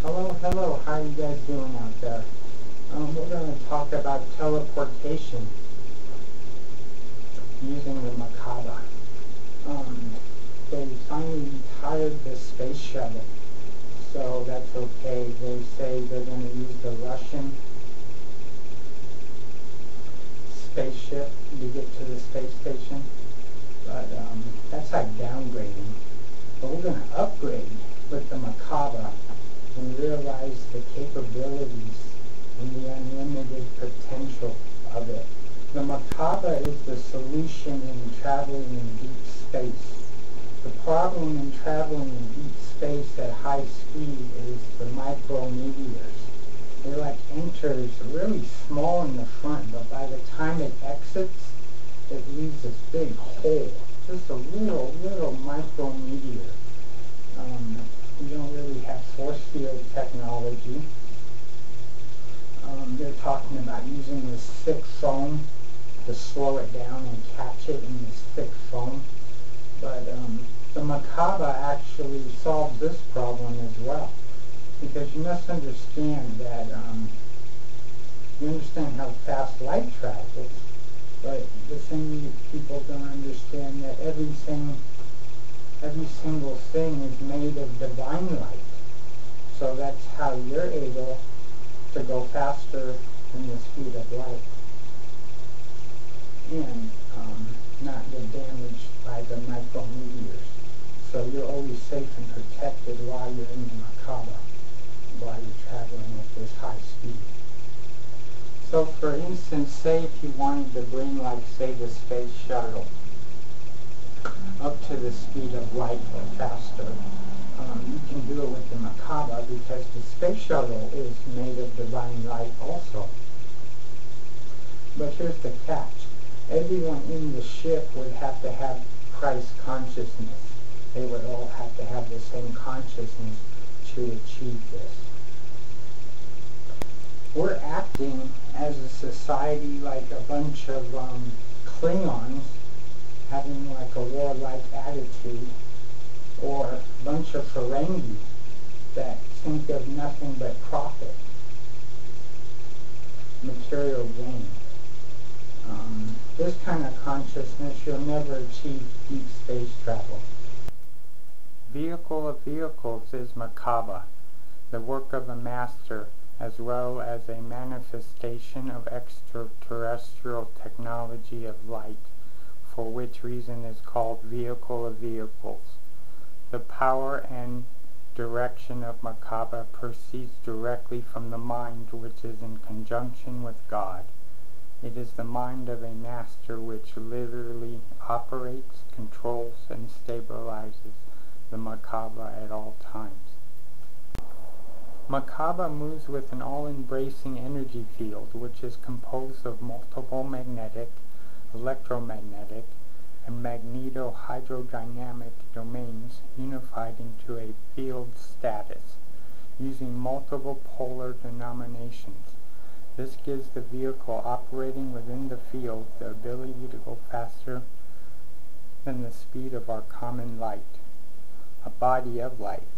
Hello, how are you guys doing out there? We're going to talk about teleportation using the Merkabah. They finally retired the space shuttle, so that's okay. They say they're going to use the Russian spaceship to get to the space station, but that's like downgrading. But we're going to upgrade with the Merkabah and realize the capabilities and the unlimited potential of it. The Merkabah is the solution in traveling in deep space. The problem in traveling in deep space at high speed is the micrometeors. It enters really small in the front, but by the time it exits, it leaves this big hole. Just a little micrometeor. We don't really have force field technology. They're talking about using this thick foam to slow it down and catch it in this thick foam. But the Merkabah actually solves this problem as well. Because you must understand that, you understand how fast light travels, but the thing people don't understand that every single thing is made of divine light. So that's how you're able to go faster than the speed of light and not get damaged by the micrometeors. So you're always safe and protected while you're in the Merkabah, while you're traveling at this high speed. So for instance, say if you wanted to bring, say, the space shuttle up to the speed of light or faster, you can do it with the Merkabah because the space shuttle is made of divine light also. But here's the catch. Everyone in the ship would have to have Christ consciousness. They would all have to have the same consciousness to achieve this. We're acting as a society like a bunch of Klingons having a warlike attitude, or a bunch of Ferengi that think of nothing but profit, material gain. This kind of consciousness, you'll never achieve deep space travel. Vehicle of vehicles is Merkabah, the work of a master, as well as a manifestation of extraterrestrial technology of light, for which reason is called vehicle of vehicles. The power and direction of Merkabah proceeds directly from the mind, which is in conjunction with God. It is the mind of a master which literally operates, controls, and stabilizes the Merkabah at all times. Merkabah moves with an all-embracing energy field, which is composed of multiple magnetic, electromagnetic, and magneto-hydrodynamic domains unified into a field status, using multiple polar denominations. This gives the vehicle operating within the field the ability to go faster than the speed of our common light, a body of light,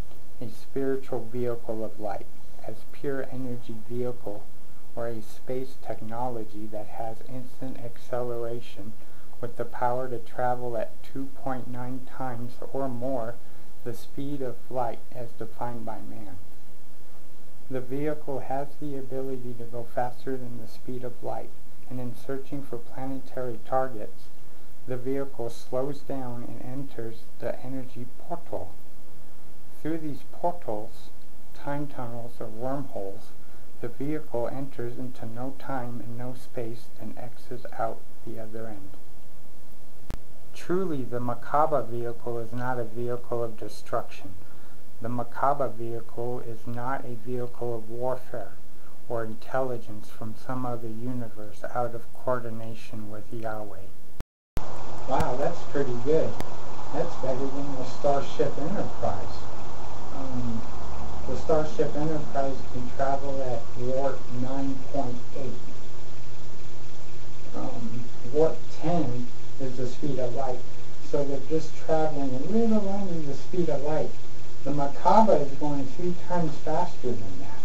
a spiritual vehicle of light, as pure energy vehicle, or a space technology that has instant acceleration with the power to travel at 2.9 times or more the speed of light as defined by man. The vehicle has the ability to go faster than the speed of light, and in searching for planetary targets, the vehicle slows down and enters the energy portal. Through these portals, time tunnels or wormholes, the vehicle enters into no time and no space and exits out the other end. Truly, the Merkabah vehicle is not a vehicle of destruction. The Merkabah vehicle is not a vehicle of warfare or intelligence from some other universe out of coordination with Yahweh. Wow, that's pretty good. That's better than the Starship Enterprise. The Starship Enterprise can travel at warp 9.8. Warp 10 is the speed of light, so they're just traveling a little under the speed of light. The Merkabah is going 3 times faster than that.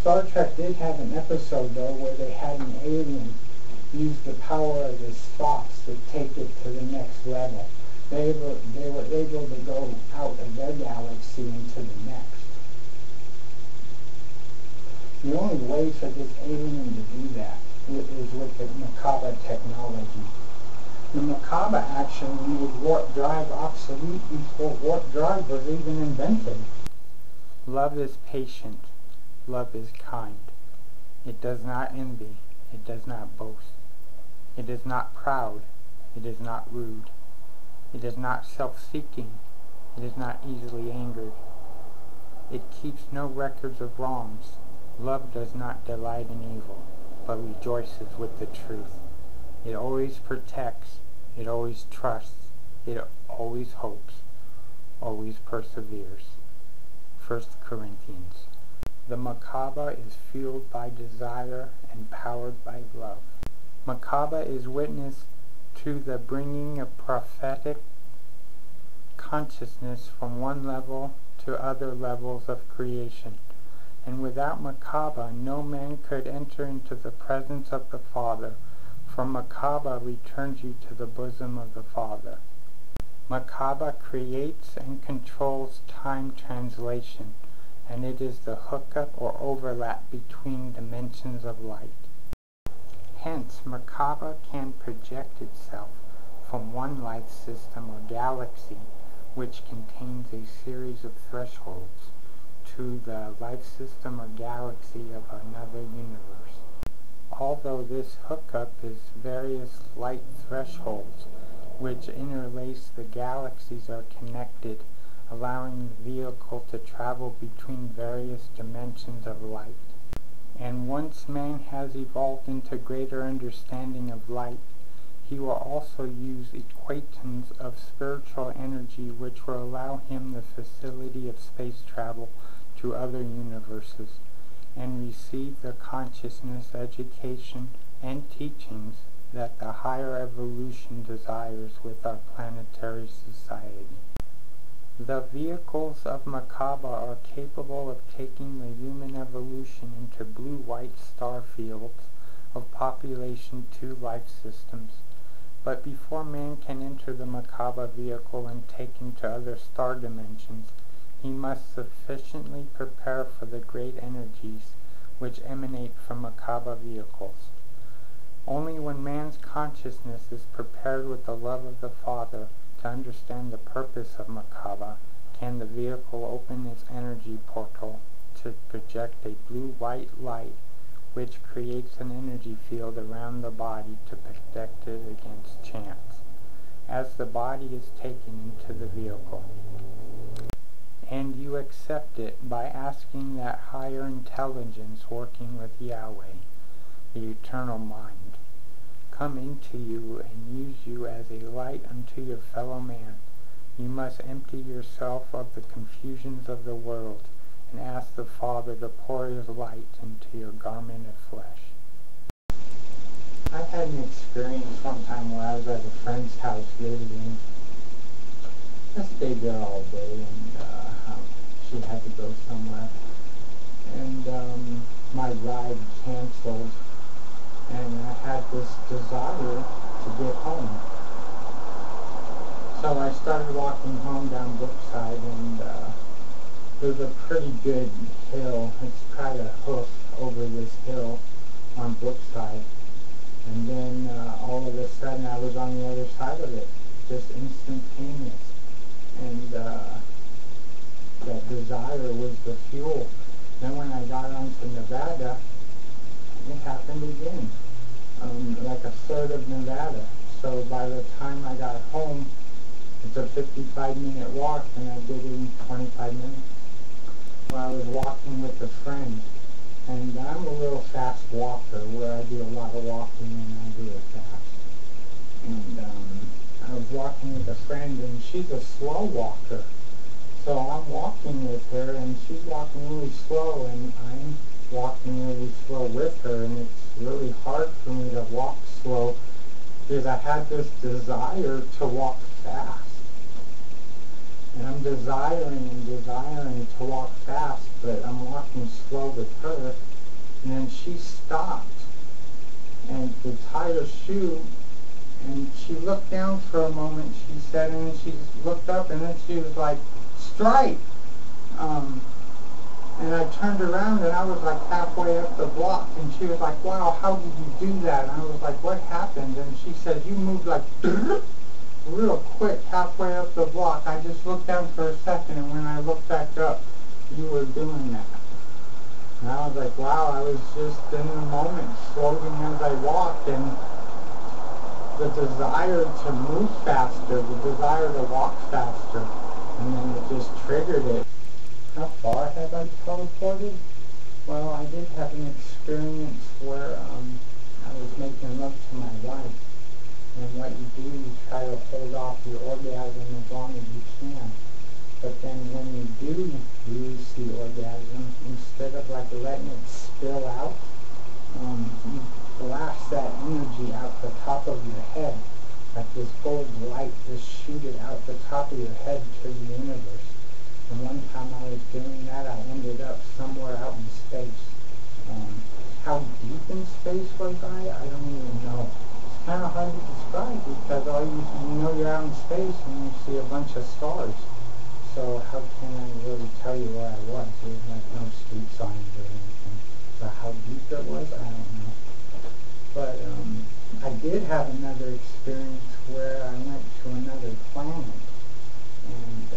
Star Trek did have an episode, though, where they had an alien use the power of his thoughts to take it to the next level. They were able to go out of their galaxy into the next. The only way for this alien to do that is with the Merkabah technology. The Merkabah actually made warp drive obsolete before warp drive was even invented. Love is patient. Love is kind. It does not envy. It does not boast. It is not proud. It is not rude. It is not self-seeking. It is not easily angered. It keeps no records of wrongs. Love does not delight in evil, but rejoices with the truth. It always protects. It always trusts. It always hopes. Always perseveres. 1 Corinthians. The Merkabah is fueled by desire and powered by love. Merkabah is witness to the bringing of prophetic consciousness from one level to other levels of creation. And without Merkabah, no man could enter into the presence of the Father, for Merkabah returns you to the bosom of the Father. Merkabah creates and controls time translation, and it is the hookup or overlap between dimensions of light. Hence, Merkabah can project itself from one life system or galaxy, which contains a series of thresholds, to the life system or galaxy of another universe. Although this hookup is various light thresholds, which interlace the galaxies, are connected, allowing the vehicle to travel between various dimensions of light. And once man has evolved into greater understanding of light, he will also use equations of spiritual energy which will allow him the facility of space travel to other universes, and receive the consciousness, education, and teachings that the higher evolution desires with our planetary society. The vehicles of Merkabah are capable of taking the human evolution into blue-white star fields of population 2 life systems. But before man can enter the Merkabah vehicle and take him to other star dimensions, he must sufficiently prepare for the great energies which emanate from Merkabah vehicles. Only when man's consciousness is prepared with the love of the Father to understand the purpose of Merkabah can the vehicle open its energy portal to project a blue-white light which creates an energy field around the body to protect it against chance, as the body is taken into the vehicle. And you accept it by asking that higher intelligence working with Yahweh, the eternal mind, come into you and use you as a light unto your fellow man. You must empty yourself of the confusions of the world and ask the Father to pour his light into your garment of flesh. I had an experience one time where I was at a friend's house visiting. I stayed there all day, and she had to go somewhere. And my ride canceled, and I had this desire to get home. So I started walking home down Brookside, and there's a pretty good hill. It's kind of hoof over this hill on Brookside. And then all of a sudden I was on the other side of it, just instantaneous. And that desire was the fuel. Then when I got onto Nevada, it happened again, like a third of Nevada. So by the time I got home, it's a 55-minute walk, and I did it in 25 minutes. Well, I was walking with a friend, and I'm a little fast walker, where I do a lot of walking and I do it fast. And I was walking with a friend, and she's a slow walker. So I'm walking with her, and she's walking really slow, and I'm walking really slow with her, and it's really hard for me to walk slow because I had this desire to walk fast. I'm desiring to walk fast, but I'm walking slow with her, and then she stopped and would tie her shoe, and she looked down for a moment, she said, and then she looked up, and then she was like, strike! And I turned around, and I was like halfway up the block, and she was like, wow, how did you do that? And I was like, what happened? And she said, you moved like real quick halfway up the block. I just looked down for a second, and when I looked back up, you were doing that. And I was like, wow, I was just in the moment, floating as I walked, and the desire to move faster, the desire to walk faster, and then it just triggered it. How far have I teleported? Well, I did have an experience where I was making love to my wife, and what you do, you try to hold off your orgasm as long as you can. But then when you do lose the orgasm, instead of like letting it spill out, you blast that energy out the top of your head, like this gold light, just shoot it out the top of your head to the universe. And one time I was doing that, I ended up somewhere out in space. How deep in space was I don't even know. It's kind of hard to describe because all you know you're out in space and you see a bunch of stars. So how can I really tell you where I was? There was like no street signs or anything. So how deep it was, I don't know. But I did have another experience where I went to another planet, and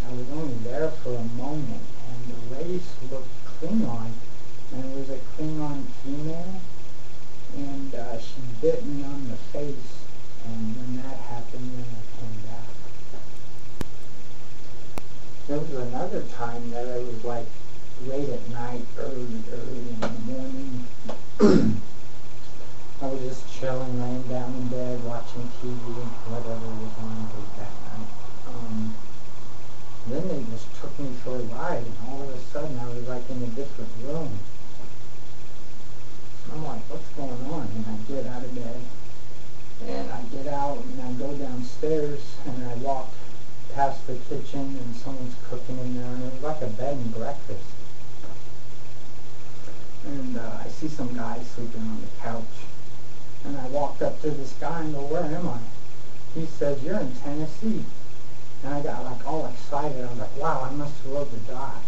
I was only there for a moment, and the race looked Klingon, and it was a Klingon female, and she bit me on the face, and when that happened, then I came back. There was another time that I was like late at night, early in the morning. I was just chilling, laying down in bed, watching TV, whatever was on late that night. Then they just took me for a ride, and all of a sudden I was like in a different room. I'm like, what's going on? And I get out of bed, and I get out, and I go downstairs, and I walk past the kitchen, and someone's cooking in there, and it was like a bed and breakfast. And I see some guy sleeping on the couch, and I walked up to this guy and go, where am I? He says, you're in Tennessee. And I got like all excited. I was like, wow, I must have rode the dot.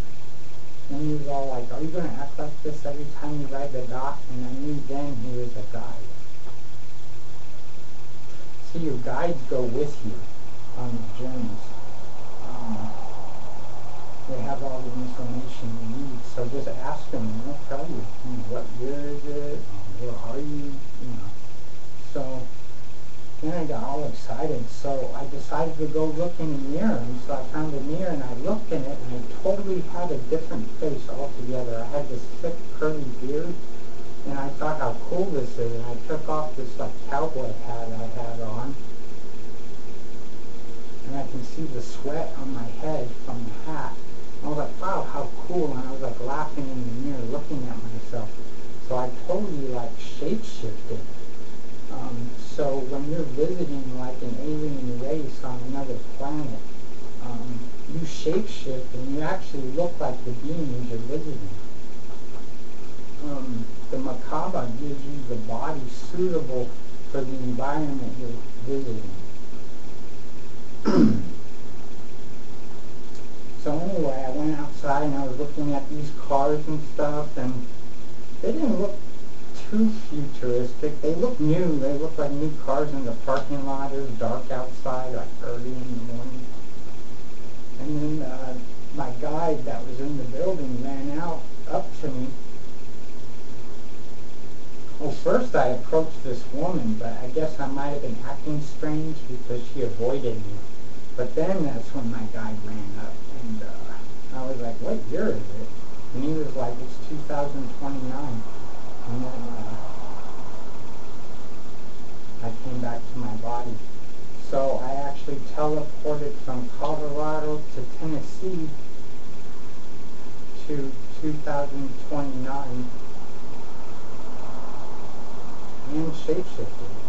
And he was all like, are you going to act like this every time you ride the dot? And I knew then he was a guide. See, your guides go with you on the journeys. They have all the information you need. So just ask them and they'll tell you, what year is it? Where are you? So then I got all excited, so I decided to go look in a mirror, and so I found a mirror, and I looked in it, and I totally had a different face altogether. I had this thick, curly beard, and I thought how cool this is, and I took off this like cowboy hat I had on, and I can see the sweat on my head from the hat. I was like, wow, how cool, and I was like laughing in the mirror, looking at myself. So I totally like shape-shifted. So when you're visiting like an alien race on another planet, you shapeshift and you actually look like the beings you're visiting. The Merkabah gives you the body suitable for the environment you're visiting. So anyway, I went outside and I was looking at these cars and stuff, and they didn't look too futuristic. They look new. They look like new cars in the parking lot. It was dark outside, like early in the morning. And then my guide that was in the building ran out up to me. Well, first I approached this woman, but I guess I might have been acting strange because she avoided me. But then that's when my guide ran up, and I was like, what year is it? And he was like, it's 2029. And then I came back to my body. So I actually teleported from Colorado to Tennessee to 2029 and shapeshifted.